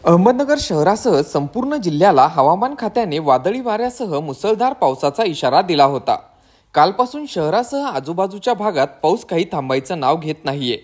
अहमदनगर शहरासह संपूर्ण जिल्ह्याला हवामान खात्याने वादळी वाऱ्यासह मुसळधार पावसाचा इशारा दिला होता। कालपासून शहरासह आजूबाजूच्या भागात पाऊस काही थांबायचं नाव घेत नाहीये।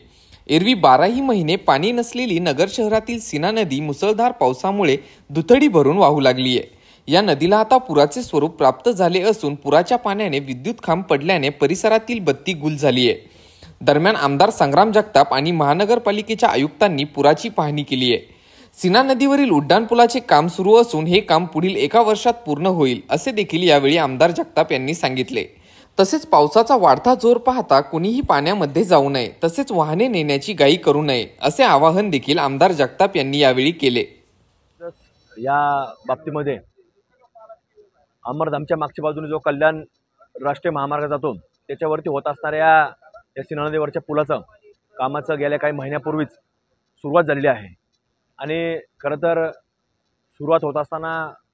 एरवी 12ही महिने पाणी नसलेली नगर शहरातील सीना नदी मुसळधार पावसामुळे दुथडी भरून वाहू लागली आहे। या नदीला आता पुराचे स्वरूप प्राप्त झाले असून पुराच्या पाण्याने विद्युत खांब पडल्याने परिसरातील बत्ती गुल झाली आहे। दरम्यान आमदार संग्राम जगताप आणि महानगरपालिकेच्या आयुक्तांनी पुराची पाहणी केली आहे। सीना नदीवरील उड्डाणपुलाचे काम सुरू असून हे काम पुढील 1 वर्षात पूर्ण होईल असे देखील यावेळी आमदार जगताप यांनी सांगितले। तसेच पावसाचा वाढता जोर पाहता कुणीही पाण्यामध्ये जाऊ नये तसेच वाहने नेण्याची घाई करू नये असे आवाहन देखील आमदार जगताप यांनी यावेळी केले। या बाबतीमध्ये अमरधामच्या मागच्या बाजूने जो कल्याण राष्ट्रीय महामार्ग जातो त्याच्यावरती होत असणाऱ्या या सीना नदीवरच्या पुलाचं कामाचं गेल्या काही महिन्यापूर्वीच सुरुवात झालेली आहे। आणि खरं तर सुरुवात होत असताना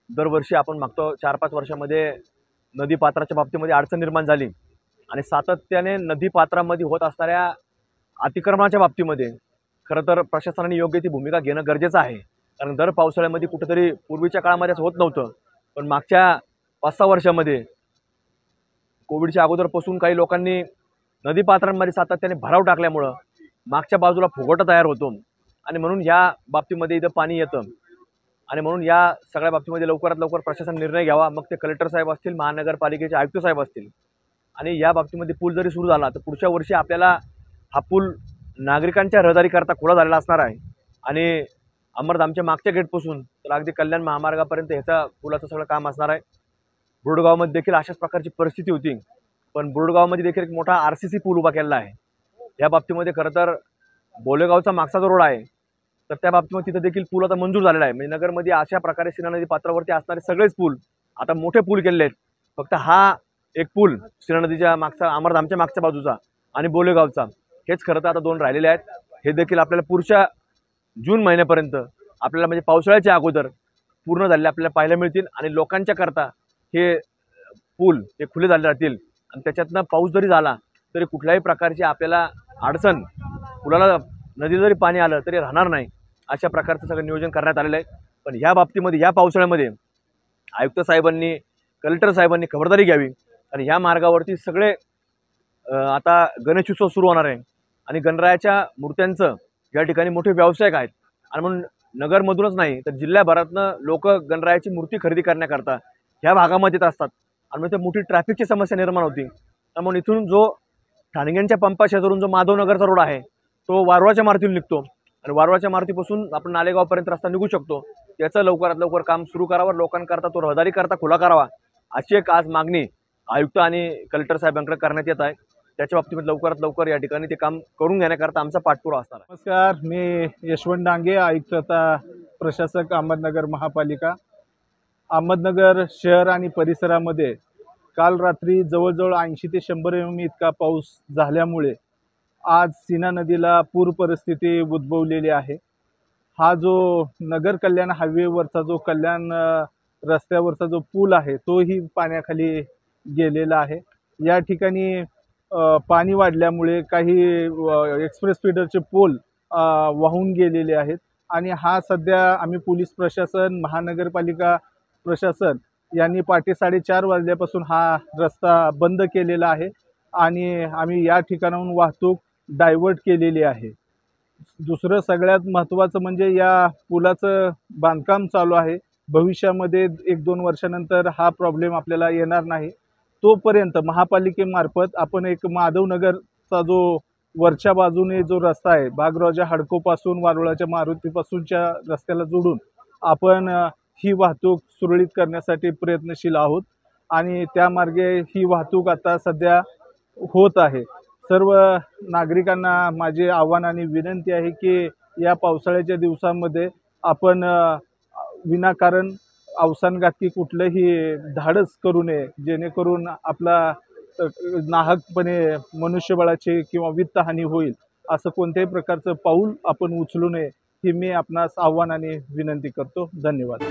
दरवर्षी आपण मागतो 4-5 वर्षामध्ये नदी पात्राच्या बाबतीमध्ये अडचण निर्माण झाली आणि सातत्याने नदी पात्रामध्ये होत असणाऱ्या अतिक्रमणाच्या बाबतीमध्ये खरं तर प्रशासनाने योग्य ती भूमिका घेणं गरजेचं आहे। कारण दर पावसाळ्यामध्ये कुठेतरी पूर्वीच्या काळामध्ये असं होत नव्हतं, पण मागच्या 5-6 वर्षामध्ये कोविडच्या अगोदरपासून काही लोकांनी नदी पात्रांमध्ये सातत्याने भराव टाकल्यामुळं मागच्या बाजूला फुगवटा तयार होतो आणि म्हणून या बाबतीमध्ये इथं पाणी येतं आणि म्हणून या सगळ्या बाबतीमध्ये लवकरात लवकर प्रशासन निर्णय घ्यावा। मग ते कलेक्टर साहेब असतील, महानगरपालिकेचे आयुक्त साहेब असतील आणि या बाबतीमध्ये पूल जरी सुरू झाला तर पुढच्या वर्षी आपल्याला हा पूल नागरिकांच्या रहदारीकरता खुला झालेला असणार आहे आणि अमरधामच्या मागच्या गेटपासून तर अगदी कल्याण महामार्गापर्यंत ह्याचा पुलाचं सगळं काम असणार आहे। बुरडगावमध्ये देखील अशाच प्रकारची परिस्थिती होती, पण बुरडगावमध्ये देखील एक मोठा RCC पूल उभा केलेला आहे। या बाबतीमध्ये खरं तर बोलेगावचा मागचा जो रोड आहे तर त्या बाबतीमध्ये तिथं देखील पूल आता मंजूर झालेला आहे। म्हणजे नगरमध्ये अशा प्रकारे सीना नदी पात्रावरती असणारे सगळेच पूल आता मोठे पूल केलेले आहेत। फक्त हा एक पूल सीना नदीच्या मागचा अमरधामच्या मागच्या बाजूचा आणि बोलेगावचा हेच खरं तर आता 2 राहिलेले आहेत। हे देखील आपल्याला पुढच्या जून महिन्यापर्यंत आपल्याला म्हणजे पावसाळ्याच्या अगोदर पूर्ण झालेले आपल्याला पाहायला मिळतील आणि लोकांच्या करता हे पूल हे खुले झाले राहतील आणि त्याच्यातनं पाऊस जरी झाला तरी कुठल्याही प्रकारची आपल्याला अडचण पुलाला नदीला जरी पाणी आलं तरी राहणार नाही अशा प्रकारचं सगळं नियोजन करण्यात आलेलं आहे। पण या बाबतीमध्ये या पावसाळ्यामध्ये आयुक्त साहेबांनी, कलेक्टर साहेबांनी खबरदारी घ्यावी आणि ह्या मार्गावरती सगळे आता गणेशोत्सव सुरू होणार आहे आणि गणरायाच्या मूर्त्यांचं या ठिकाणी मोठे व्यावसायिक आहेत आणि म्हणून नगरमधूनच नाही तर जिल्ह्याभरातनं लोक गणरायाची मूर्ती खरेदी करण्याकरता ह्या भागामध्ये येत असतात आणि मग ते मोठी ट्रॅफिकची समस्या निर्माण होती। त्यामुळे इथून जो ठाणग्यांच्या पंपा शेजारून जो माधवनगरचा रोड आहे तो वारुळाच्या मारुतीला निघतो आणि वारुळाच्या मारुतीपासून आपण नालेगावपर्यंत रस्ता निघू शकतो। याचं लवकरात लवकर काम सुरू करावं, लोकांकरता तो रहदारी करता खुला करावा अशी एक आज मागणी आयुक्त आणि कलेक्टर साहेबांकडे करण्यात येत आहे। त्याच्या बाबतीमध्ये लवकरात लवकर या ठिकाणी ते काम करून घेण्याकरता आमचा पाठपुरावा असणार आहे। नमस्कार, मी यशवंत डांगे, आयुक्त तथा प्रशासक अहमदनगर महापालिका। अहमदनगर शहर आणि परिसरामध्ये काल रात्री जवळजवळ 80 ते 100 mm इतका पाऊस झाल्यामुळे आज सीना नदीला पूर परिस्थिती उद्भवलेली आहे। हा जो नगर कल्याण हायवेवरचा जो कल्याण रस्त्यावरचा जो पूल आहे तोही पाण्याखाली गेलेला आहे। या ठिकाणी पाणी वाढल्यामुळे काही एक्सप्रेस फीडरचे पोल वाहून गेलेले आहेत आणि हा सध्या आम्ही पोलीस प्रशासन, महानगरपालिका प्रशासन यांनी पहाटे 4:30 वाजल्यापासून हा रस्ता बंद केलेला आहे आणि आम्ही या ठिकाणाहून वाहतूक डायव्हर्ट केलेली आहे। दुसरं सगळ्यात महत्त्वाचं म्हणजे या पुलाचं बांधकाम चालू आहे। भविष्यामध्ये 1-2 वर्षानंतर हा प्रॉब्लेम आपल्याला येणार नाही। तोपर्यंत महापालिकेमार्फत आपण एक माधवनगरचा जो वरच्या बाजूने जो रस्ता आहे बागरावच्या हडकोपासून वारुळाच्या मारुतीपासूनच्या रस्त्याला जोडून आपण ही वाहतूक सुरळीत करण्यासाठी प्रयत्नशील आहोत आणि त्या मार्गे ही वाहतूक आता सध्या होत आहे। सर्व नागरिकांना माझे आव्हान आणि विनंती आहे की या पावसाळ्याच्या दिवसांमध्ये आपण विनाकारण अवसानघाती कुठलंही धाडस करू नये, जेणेकरून आपला नाहकपणे मनुष्यबळाची किंवा वित्तहानी होईल असं कोणत्याही प्रकारचं पाऊल आपण उचलू नये ही मी आपणास आव्हान आणि विनंती करतो। धन्यवाद।